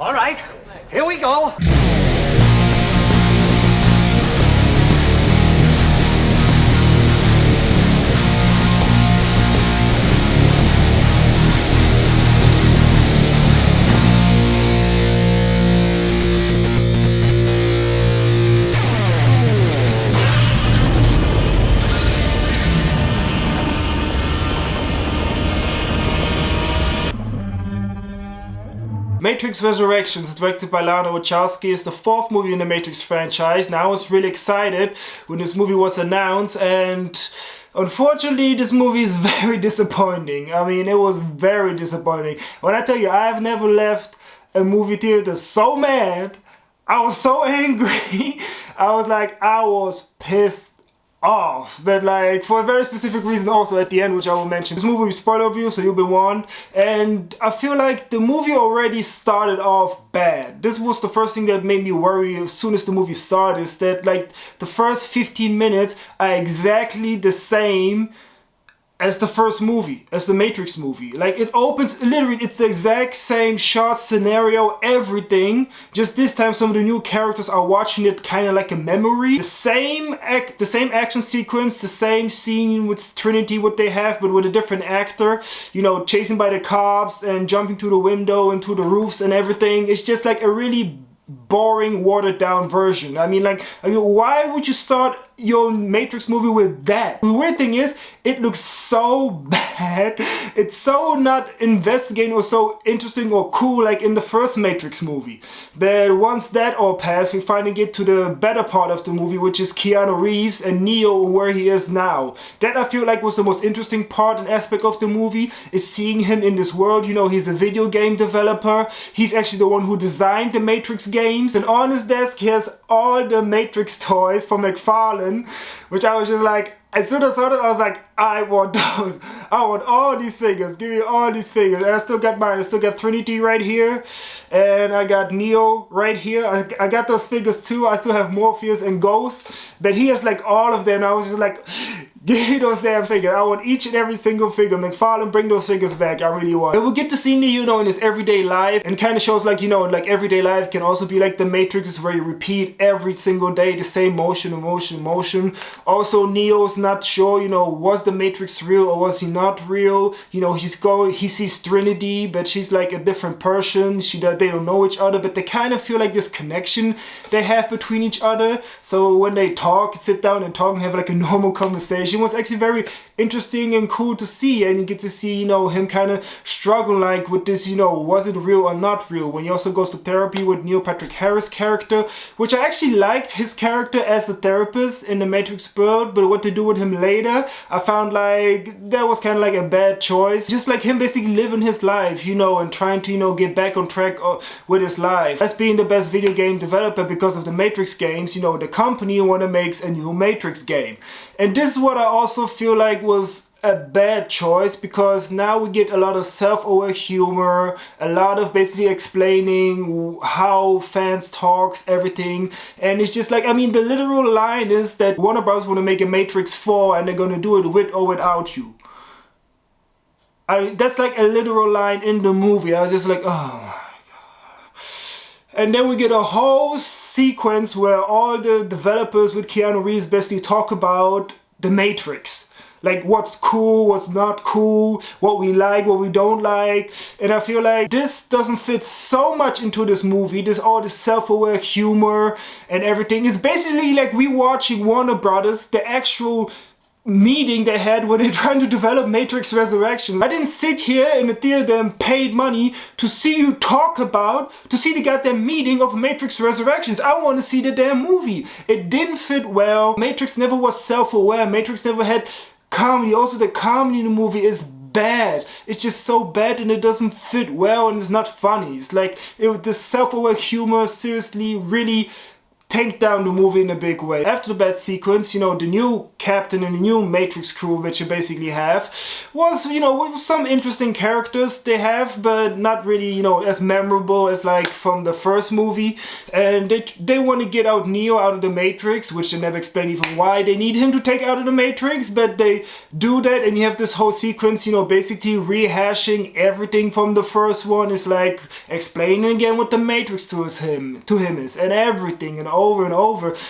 All right, here we go. Matrix Resurrections, directed by Lana Wachowski, is the fourth movie in the Matrix franchise. Now I was really excited when this movie was announced, and unfortunately this movie is very disappointing. I mean, it was very disappointing. When I tell you, I have never left a movie theater so mad. I was so angry. I was pissed off, but like for a very specific reason also at the end, which I will mention. This movie will be spoiler review, so you'll be warned. And I feel like the movie already started off bad. This was the first thing that made me worry as soon as the movie started, is that like the first 15 minutes are exactly the same as the first movie, as the Matrix movie. Like it opens, literally it's the exact same shot, scenario, everything. Just this time some of the new characters are watching it kind of like a memory. The same action sequence, the same scene with Trinity, what they have, but with a different actor. You know, chasing by the cops and jumping to the window and to the roofs and everything. It's just like a really boring, watered down version. I mean, why would you start your Matrix movie with that? The weird thing is, it looks so bad. It's so not investigating or so interesting or cool like in the first Matrix movie. But once that all passed, we finally get to the better part of the movie, which is Keanu Reeves and Neo and where he is now. That I feel like was the most interesting part and aspect of the movie, is seeing him in this world. You know, he's a video game developer. He's actually the one who designed the Matrix games. And on his desk he has all the Matrix toys from McFarlane, which I was just like, as soon as I saw it, I was like, I want those. I want all these figures. Give me all these figures. And I still got mine. I still got Trinity right here. And I got Neo right here. I got those figures too. I still have Morpheus and Ghost. But he has like all of them. And I was just like, give me those damn figures. I want each and every single figure. McFarlane, bring those figures back. I really want. And we get to see Neo, you know, in his everyday life. And kind of shows like, you know, like everyday life can also be like the Matrix, where you repeat every single day the same motion. Also, Neo's not sure, you know, was the Matrix real or was he not real? You know, he sees Trinity, but she's like a different person. They don't know each other, but they kind of feel like this connection they have between each other. So when they talk, sit down and talk and have like a normal conversation, was actually very interesting and cool to see. And you get to see, you know, him kind of struggle like with this, you know, was it real or not real? When he also goes to therapy with Neil Patrick Harris' character, which I actually liked his character as a therapist in the Matrix world, but what they do with him later, I found like that was kind of like a bad choice. Just like him basically living his life, you know, and trying to, you know, get back on track with his life. As being the best video game developer because of the Matrix games, you know, the company wanna make a new Matrix game. And this is what I also feel like was a bad choice, because now we get a lot of self-aware humor, a lot of basically explaining how fans talks, everything. And it's just like, I mean, the literal line is that Warner Bros. Want to make a Matrix 4 and they're gonna do it with or without you. I mean, that's like a literal line in the movie. I was just like, oh my god. And then we get a whole sequence where all the developers with Keanu Reeves basically talk about the Matrix. Like what's cool, what's not cool, what we like, what we don't like. And I feel like this doesn't fit so much into this movie. All this self-aware humor and everything. It's basically like we watching Warner Brothers, the actual meeting they had when they're trying to develop Matrix Resurrections. I didn't sit here in the theater and paid money to see you to see the goddamn meeting of Matrix Resurrections. I want to see the damn movie. It didn't fit well. Matrix never was self-aware. Matrix never had comedy. Also, the comedy in the movie is bad. It's just so bad and it doesn't fit well and it's not funny. It's like, the self-aware humor seriously really tanked down the movie in a big way. After the bad sequence, you know, the new captain and the new Matrix crew, which you basically have, was, you know, with some interesting characters they have, but not really, you know, as memorable as like from the first movie. And they want to get out Neo out of the Matrix, which they never explain even why they need him to take out of the Matrix, but they do that, and you have this whole sequence, you know, basically rehashing everything from the first one. Is like explaining again what the Matrix to him is, and everything, and over.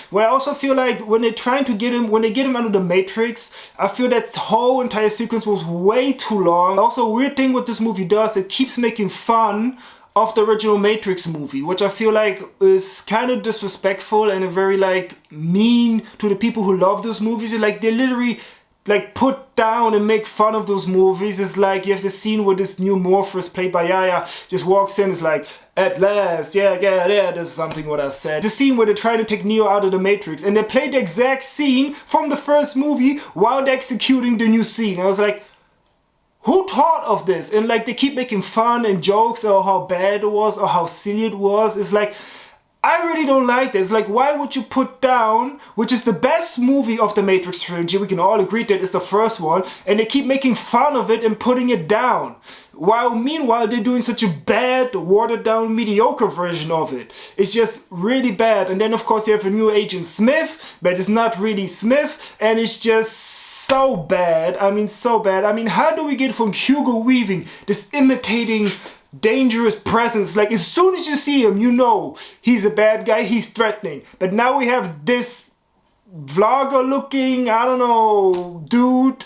Where I also feel like when they're trying to get him, when they get him out of the Matrix, I feel that whole entire sequence was way too long. Also, a weird thing what this movie does, it keeps making fun of the original Matrix movie, which I feel like is kind of disrespectful and a very like mean to the people who love those movies. And like they literally like put down and make fun of those movies. It's like you have the scene where this new Morpheus played by Yaya just walks in, it's like, at last, yeah, that's something what I said. The scene where they're trying to take Neo out of the Matrix, and they played the exact scene from the first movie while they're executing the new scene. I was like, who thought of this? And like they keep making fun and jokes or how bad it was or how silly it was. It's like, I really don't like this. Like, why would you put down, which is the best movie of the Matrix trilogy, we can all agree that it's the first one, and they keep making fun of it and putting it down. While meanwhile they're doing such a bad, watered down, mediocre version of it. It's just really bad. And then of course you have a new Agent Smith, but it's not really Smith, and it's just so bad. I mean, so bad. I mean, how do we get from Hugo Weaving, this imitating dangerous presence, like as soon as you see him, you know he's a bad guy, he's threatening. But now we have this vlogger looking, I don't know, dude.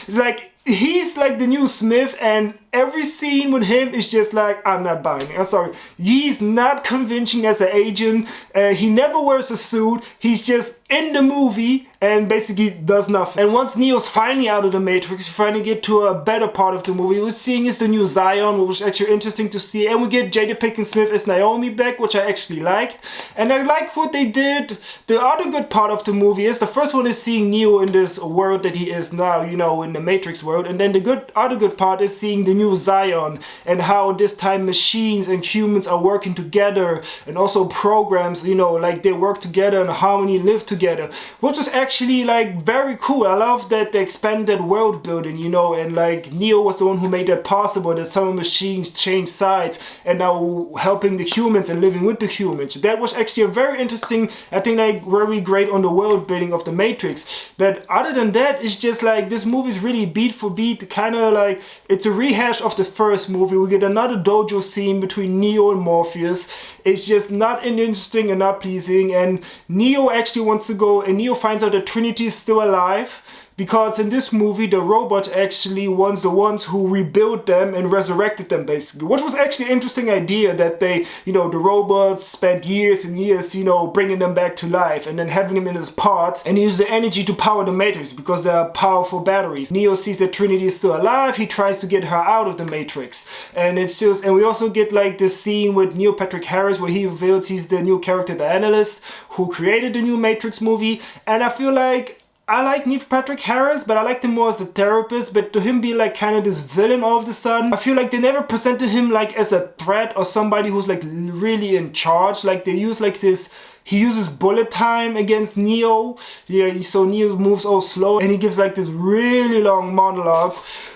It's like, he's like the new Smith, and every scene with him is just like, I'm not buying it. I'm sorry. He's not convincing as an agent. He never wears a suit. He's just in the movie and basically does nothing. And once Neo's finally out of the Matrix, we finally get to a better part of the movie. We're seeing is the new Zion, which is actually interesting to see. And we get Jada Pinkett Smith as Naomi back, which I actually liked. And I like what they did. The other good part of the movie is, the first one is seeing Neo in this world that he is now, you know, in the Matrix world. And then the other good part is seeing the new Zion, and how this time machines and humans are working together, and also programs, you know, like they work together in harmony, live together, which was actually like very cool. I love that they expanded world building, you know, and like Neo was the one who made that possible, that some machines change sides and now helping the humans and living with the humans. That was actually a very interesting, I think, like very great on the world building of the Matrix. But other than that, it's just like this movie is really beat for beat, kind of like it's a rehash of the first movie. We get another dojo scene between Neo and Morpheus. It's just not interesting and not pleasing, and Neo actually wants to go, and Neo finds out that Trinity is still alive, because in this movie the robots actually was the ones who rebuilt them and resurrected them basically. Which was actually an interesting idea, that they, you know, the robots spent years and years, you know, bringing them back to life and then having them in his parts, and use the energy to power the Matrix because they are powerful batteries. Neo sees that Trinity is still alive, he tries to get her out of the Matrix. And it's just, and we also get like this scene with Neil Patrick Harris where he reveals he's the new character, the analyst, who created the new Matrix movie. And I feel like I like Neil Patrick Harris, but I liked him more as the therapist. But to him be like kind of this villain all of a sudden, I feel like they never presented him like as a threat or somebody who's like really in charge. Like they use like this, he uses bullet time against Neo. Yeah, so Neo moves all slow, and he gives like this really long monologue,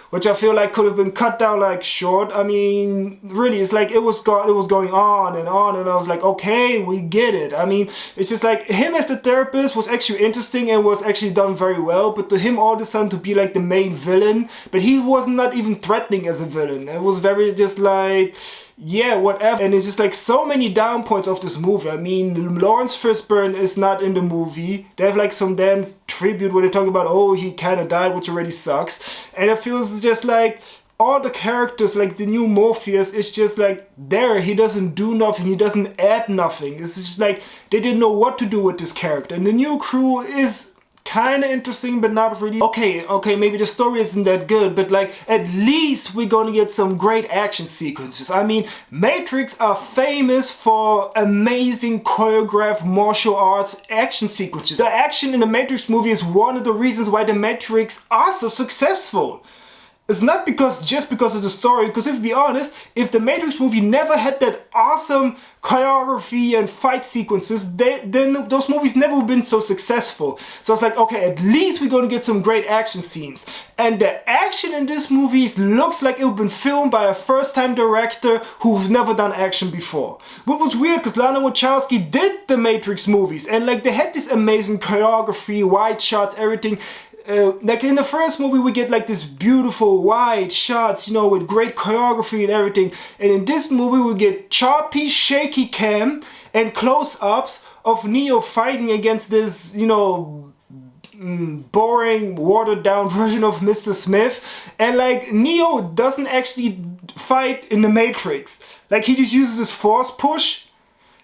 which I feel like could have been cut down like short. I mean, really, it's like it was going on, and I was like, okay, we get it. I mean, it's just like him as the therapist was actually interesting and was actually done very well, but to him all of a sudden to be like the main villain, but he was not even threatening as a villain. It was very just like, yeah, whatever. And it's just like so many down points of this movie. I mean, Lawrence Fishburne is not in the movie. They have like some damn tribute where they talk about, oh, he kind of died, which already sucks. And it feels just like all the characters, like the new Morpheus, is just like there. He doesn't do nothing, he doesn't add nothing. It's just like they didn't know what to do with this character. And the new crew is kind of interesting, but not really. Okay, maybe the story isn't that good, but like at least we're gonna get some great action sequences. I mean, Matrix are famous for amazing choreographed martial arts action sequences. The action in the Matrix movie is one of the reasons why the Matrix are so successful. It's not just because of the story, because if we be honest, if the Matrix movie never had that awesome choreography and fight sequences, then those movies never would have been so successful. So it's like, okay, at least we're going to get some great action scenes. And the action in this movie looks like it would have been filmed by a first-time director who's never done action before. What was weird, because Lana Wachowski did the Matrix movies, and like they had this amazing choreography, wide shots, everything. Like in the first movie we get like this beautiful wide shots, you know, with great choreography and everything. And in this movie we get choppy, shaky cam and close-ups of Neo fighting against this, you know, boring, watered down version of Mr. Smith. And like Neo doesn't actually fight in the Matrix. Like he just uses this force push.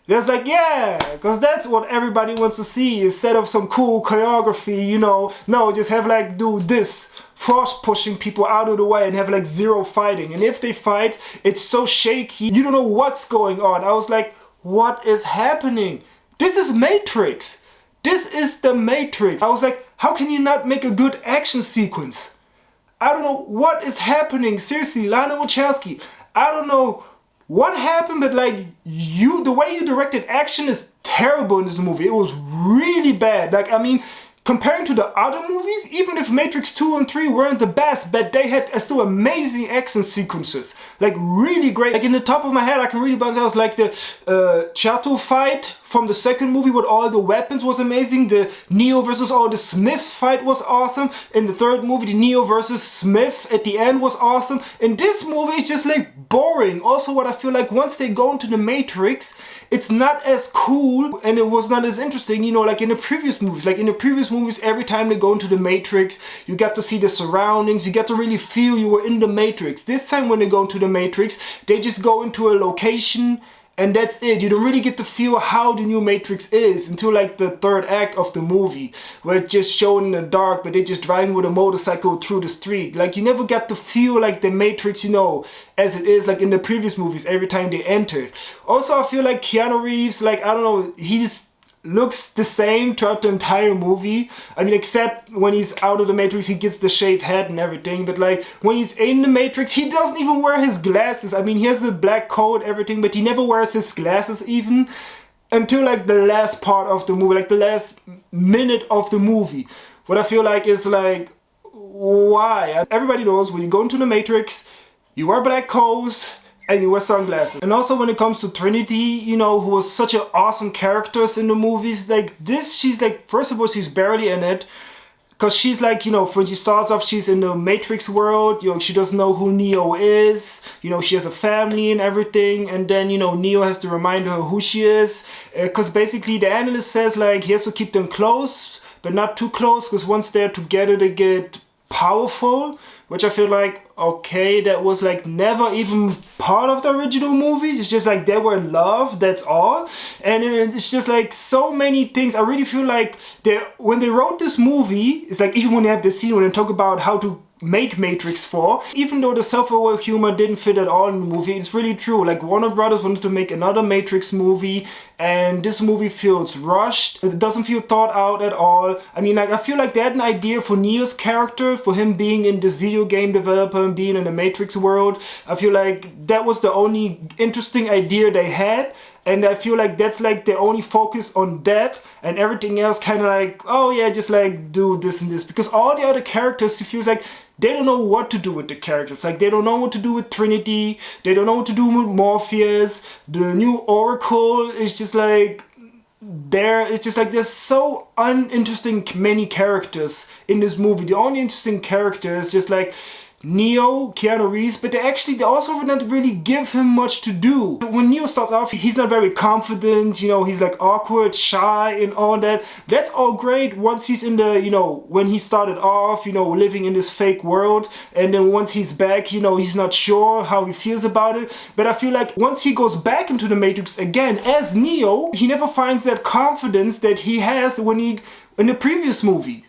It's like, yeah, because that's what everybody wants to see, instead of some cool choreography, you know. No, just have like do this, force pushing people out of the way and have like zero fighting. And if they fight, it's so shaky, you don't know what's going on. I was like, what is happening? This is Matrix. This is the Matrix. I was like, how can you not make a good action sequence? I don't know what is happening. Seriously, Lana Wachowski, I don't know what happened, but like the way you directed action is terrible in this movie. It was really bad. Like, I mean, comparing to the other movies, even if Matrix 2 and 3 weren't the best, but they had still amazing action sequences. Like, really great. Like, in the top of my head, I can really bounce out like the Chateau fight from the second movie with all the weapons was amazing. The Neo versus all the Smiths fight was awesome. In the third movie, the Neo versus Smith at the end was awesome. In this movie, it's just like boring. Also, what I feel like once they go into the Matrix, it's not as cool and it was not as interesting, you know, like in the previous movies. Like in the previous movies, every time they go into the Matrix, you got to see the surroundings, you get to really feel you were in the Matrix. This time when they go into the Matrix, they just go into a location and that's it. You don't really get to feel how the new Matrix is until like the third act of the movie, where it's just shown in the dark, but they're just driving with a motorcycle through the street. Like, you never got to feel like the Matrix, you know, as it is like in the previous movies every time they entered. Also, I feel like Keanu Reeves, like, I don't know, he's looks the same throughout the entire movie. I mean, except when he's out of the Matrix, he gets the shaved head and everything. But like, when he's in the Matrix, he doesn't even wear his glasses. I mean, he has the black coat, everything, but he never wears his glasses even until like the last part of the movie, like the last minute of the movie. What I feel like is like, why? Everybody knows when you go into the Matrix, you wear black coats, and you wear sunglasses. And also when it comes to Trinity, you know, who was such an awesome characters in the movies, like this, she's like, first of all, she's barely in it. Because she's like, you know, when she starts off, she's in the Matrix world, you know, she doesn't know who Neo is, you know, she has a family and everything, and then, you know, Neo has to remind her who she is. Because basically the analyst says, like, he has to keep them close, but not too close, because once they're together, they get powerful. Which I feel like, okay, that was like never even part of the original movies. It's just like they were in love, that's all. And it's just like so many things. I really feel like when they wrote this movie, it's like even when they have the scene when they talk about how to make Matrix 4, even though the self-aware humor didn't fit at all in the movie, it's really true. Like, Warner Brothers wanted to make another Matrix movie, and this movie feels rushed. It doesn't feel thought out at all. I mean, like, I feel like they had an idea for Neo's character, for him being in this video game developer and being in the Matrix world. I feel like that was the only interesting idea they had. And I feel like that's like the only focus on that, and everything else kind of like, oh yeah, just like do this and this. Because all the other characters, you feel like they don't know what to do with the characters. Like, they don't know what to do with Trinity, they don't know what to do with Morpheus. The new Oracle is just like, it's just like there's so uninteresting many characters in this movie. The only interesting character is just like Neo, Keanu Reeves, but they also would not really give him much to do. When Neo starts off, he's not very confident, you know, he's like awkward, shy and all that. That's all great once he's in the, you know, when he started off, you know, living in this fake world, and then once he's back, you know, he's not sure how he feels about it. But I feel like once he goes back into the Matrix again as Neo, he never finds that confidence that he has in the previous movies.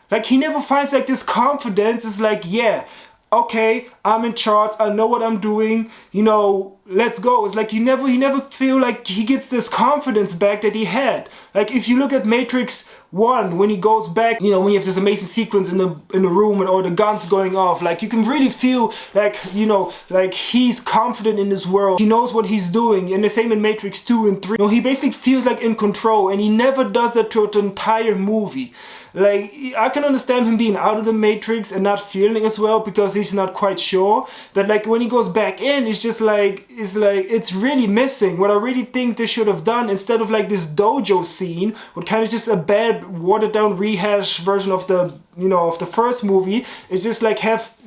Like, he never finds like this confidence. It's like, yeah, okay, I'm in charge, I know what I'm doing, you know, let's go. It's like he never feel like he gets this confidence back that he had. Like, if you look at Matrix 1 when he goes back, you know, when you have this amazing sequence in the room and all the guns going off, like you can really feel like, you know, like he's confident in this world. He knows what he's doing, and the same in Matrix 2 and 3. You know, he basically feels like in control, and he never does that throughout the entire movie. Like, I can understand him being out of the Matrix and not feeling as well because he's not quite sure. But like when he goes back in, it's just like, it's really missing. What I really think they should have done, instead of like this dojo scene, what kind of just a bad watered down rehash version of the, you know, of the first movie, is just like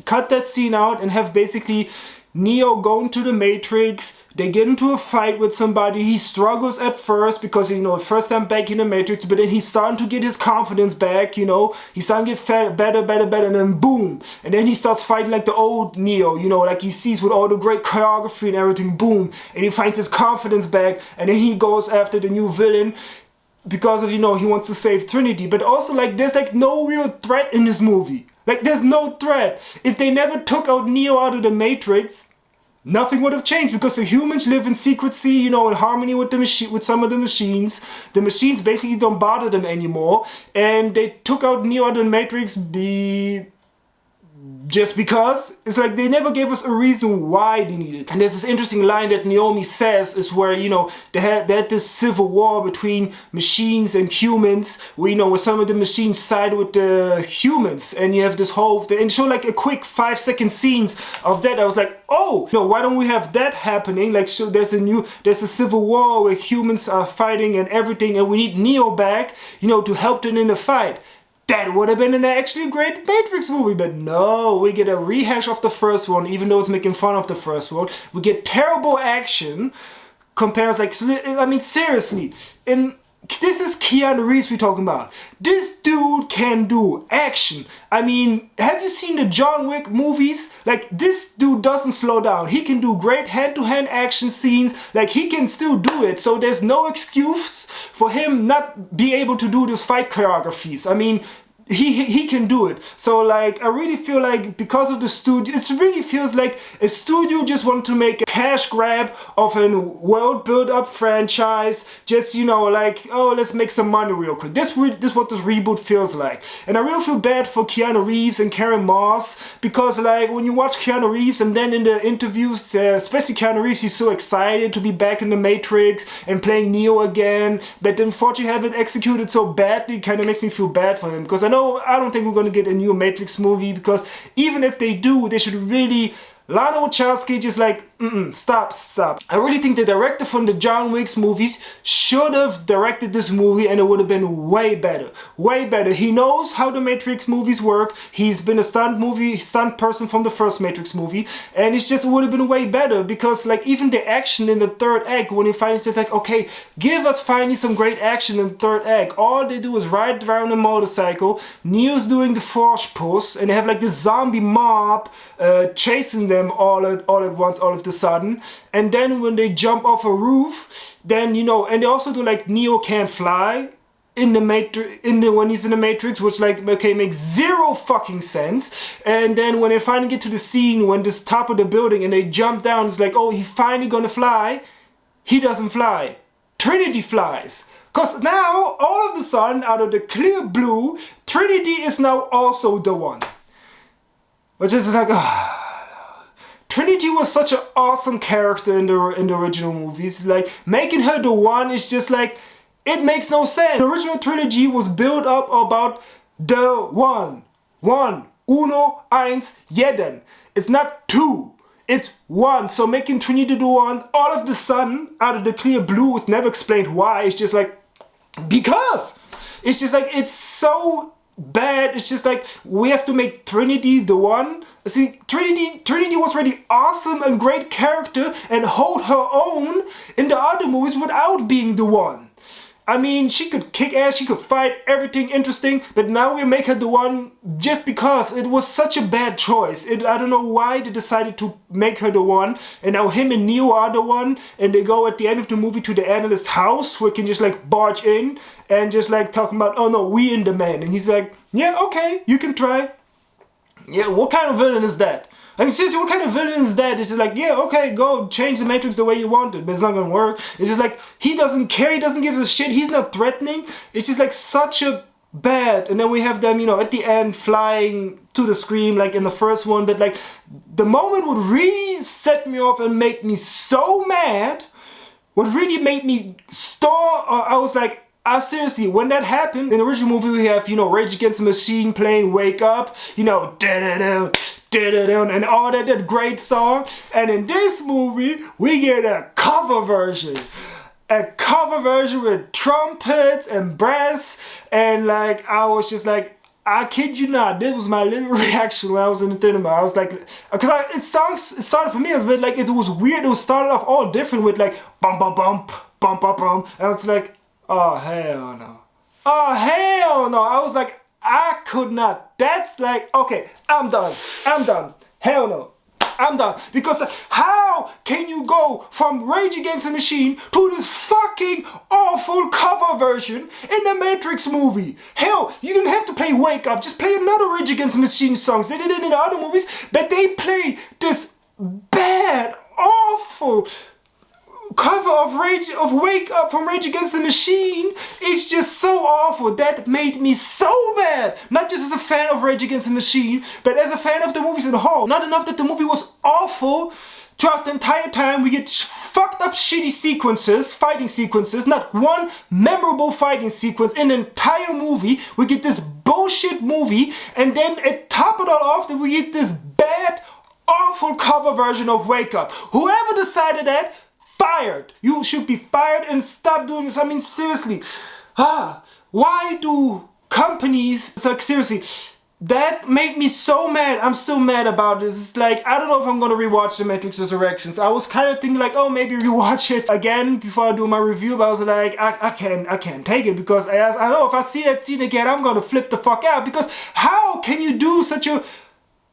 cut that scene out and have basically Neo going to the Matrix. They get into a fight with somebody. He struggles at first because, you know, first time back in the Matrix, but then he's starting to get his confidence back, you know. He's starting to get better, and then boom. And then he starts fighting like the old Neo, you know, like he sees with all the great choreography and everything, boom. And he finds his confidence back, and then he goes after the new villain because of, you know, he wants to save Trinity. But also, like, there's like no real threat in this movie. Like, there's no threat. If they never took out Neo out of the Matrix, nothing would have changed, because the humans live in secrecy, you know, in harmony with the machine, with some of the machines. The machines basically don't bother them anymore, and they took out Neo out of the Matrix just because. It's like they never gave us a reason why they needed it. And there's this interesting line that Naomi says, is where, you know, they had this civil war between machines and humans, where, you know, where some of the machines side with the humans, and you have this whole thing, and show like a quick 5-second scenes of that. I was like, oh, no, why don't we have that happening? Like, so there's a civil war where humans are fighting and everything, and we need Neo back, you know, to help them in the fight. That would have been an actually great Matrix movie, but no, we get a rehash of the first one, even though it's making fun of the first one. We get terrible action compared, like, I mean, seriously, this is Keanu Reeves we're talking about. This dude can do action. I mean, have you seen the John Wick movies? Like, this dude doesn't slow down. He can do great hand-to-hand action scenes. Like, he can still do it. So there's no excuse for him not be able to do those fight choreographies. I mean, he can do it. So like, I really feel like because of the studio, it really feels like a studio just wanted to make a cash grab of a world build up franchise, just, you know, like, oh, let's make some money real quick. This is what this reboot feels like. And I really feel bad for Keanu Reeves and Karen Moss, because like when you watch Keanu Reeves and then in the interviews, especially Keanu Reeves, he's so excited to be back in the Matrix and playing Neo again, but unfortunately have it executed so badly, it kind of makes me feel bad for him, because I don't think we're gonna get a new Matrix movie, because even if they do, they should really, Lana Wachowski just like, stop. I really think the director from the John Wick movies should have directed this movie, and it would have been way better. Way better. He knows how the Matrix movies work. He's been a stunt person from the first Matrix movie, and it would have been way better, because like even the action in the third act, when he finds it, like, okay, give us finally some great action in the third act. All they do is ride around a motorcycle. Neo's doing the force push, and they have like this zombie mob chasing them all at once, all of the sudden. And then when they jump off a roof, then, you know, and they also do like Neo can't fly in the when he's in the Matrix, which like, okay, makes zero fucking sense. And then when they finally get to the scene when this top of the building and they jump down, it's like, oh, he finally gonna fly. He doesn't fly. Trinity flies. Cause now, all of a sudden, out of the clear blue, Trinity is now also the one. Which is like, Trinity was such an awesome character in the original movies. Like, making her the one is just like, it makes no sense. The original trilogy was built up about the one. Uno, eins, jeden. It's not two. It's one. So making Trinity the one, all of the sudden, out of the clear blue, it's never explained why. It's just like, because. It's just like, it's so bad. It's just like, we have to make Trinity the one. See, Trinity was really awesome and great character and hold her own in the other movies without being the one. I mean, she could kick ass, she could fight, everything interesting, but now we make her the one just because it was such a bad choice. I don't know why they decided to make her the one, and now him and Neo are the one, and they go at the end of the movie to the analyst's house where he can just like barge in and just like talking about, oh no, we in the man, and he's like, yeah, okay, you can try. Yeah, what kind of villain is that? I mean, seriously, what kind of villain is that? It's just like, yeah, okay, go change the Matrix the way you want it, but it's not gonna work. It's just like, he doesn't care, he doesn't give a shit, he's not threatening. It's just like such a bad. And then we have them, you know, at the end flying to the screen like in the first one. But like the moment would really set me off and make me so mad, what really made me storm, I was like, seriously, when that happened, in the original movie we have, you know, Rage Against the Machine playing Wake Up, you know, da-da-da, da-da-da, and all that great song. And in this movie, we get a cover version. A cover version with trumpets and brass, and like, I was just like, I kid you not, this was my little reaction when I was in the cinema. I was like, because it started for me as a bit like, it was weird. It was started off all different with like, bump, bump, bump, bump, bump, bump. And I was like, oh, hell no. Oh, hell no. I was like, I could not. That's like, okay, I'm done. I'm done. Hell no. I'm done. Because how can you go from Rage Against the Machine to this fucking awful cover version in the Matrix movie? Hell, you didn't have to play Wake Up. Just play another Rage Against the Machine songs. They did it in the other movies, but they play this bad, awful cover of Wake Up from Rage Against the Machine. It's just so awful. That made me so mad. Not just as a fan of Rage Against the Machine, but as a fan of the movies in whole. Not enough that the movie was awful throughout the entire time. We get fucked up shitty sequences, fighting sequences. Not one memorable fighting sequence in the entire movie. We get this bullshit movie, and then at top it all off, we get this bad, awful cover version of Wake Up. Whoever decided that, fired. You should be fired and stop doing this. I mean, seriously. Why do companies, like, seriously, that made me so mad. I'm still mad about this. It's like, I don't know if I'm gonna rewatch The Matrix Resurrections. I was kind of thinking like, oh, maybe rewatch it again before I do my review, but I was like, I can't take it, because I know if I see that scene again, I'm gonna flip the fuck out. Because how can you do such a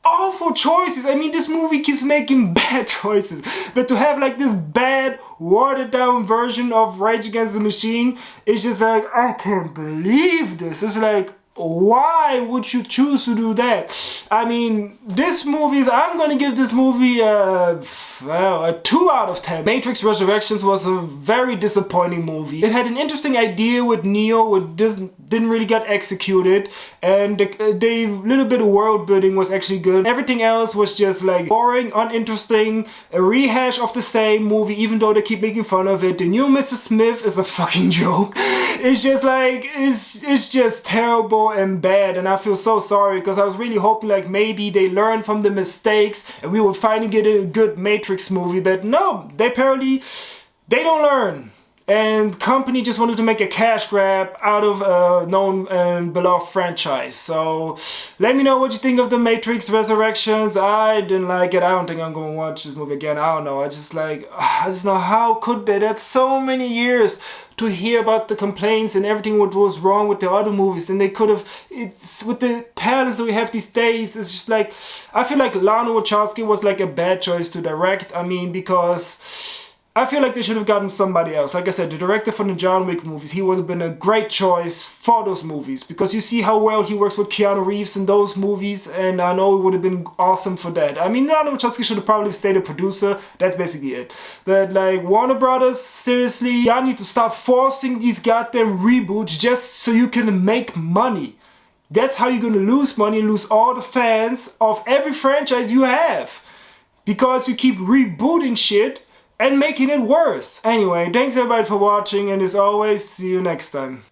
awful choices? I mean, this movie keeps making bad choices, but to have like this bad, watered down version of Rage Against the Machine, it's just like, I can't believe this. It's like, why would you choose to do that? I mean, this movie I'm gonna give this movie a 2 out of 10. Matrix Resurrections was a very disappointing movie. It had an interesting idea with Neo, which didn't really get executed, and the little bit of world building was actually good. Everything else was just like boring, uninteresting, a rehash of the same movie, even though they keep making fun of it. The new Mrs. Smith is a fucking joke. It's just like, it's just terrible and bad, and I feel so sorry, because I was really hoping like maybe they learned from the mistakes and we would finally get a good Matrix movie, but no, they don't learn. And company just wanted to make a cash grab out of a known and beloved franchise. So let me know what you think of The Matrix Resurrections. I didn't like it. I don't think I'm going to watch this movie again. I don't know. I just know, how could they? That's so many years to hear about the complaints and everything what was wrong with the other movies, and they could have, it's with the talents that we have these days, it's just like, I feel like Lana Wachowski was like a bad choice to direct. I mean, because I feel like they should have gotten somebody else. Like I said, the director for the John Wick movies, he would have been a great choice for those movies, because you see how well he works with Keanu Reeves in those movies, and I know it would have been awesome for that. I mean, Lana Wachowski should have probably stayed a producer. That's basically it. But like, Warner Brothers, seriously, y'all need to stop forcing these goddamn reboots just so you can make money. That's how you're gonna lose money and lose all the fans of every franchise you have, because you keep rebooting shit and making it worse. Anyway, thanks everybody for watching, and as always, see you next time.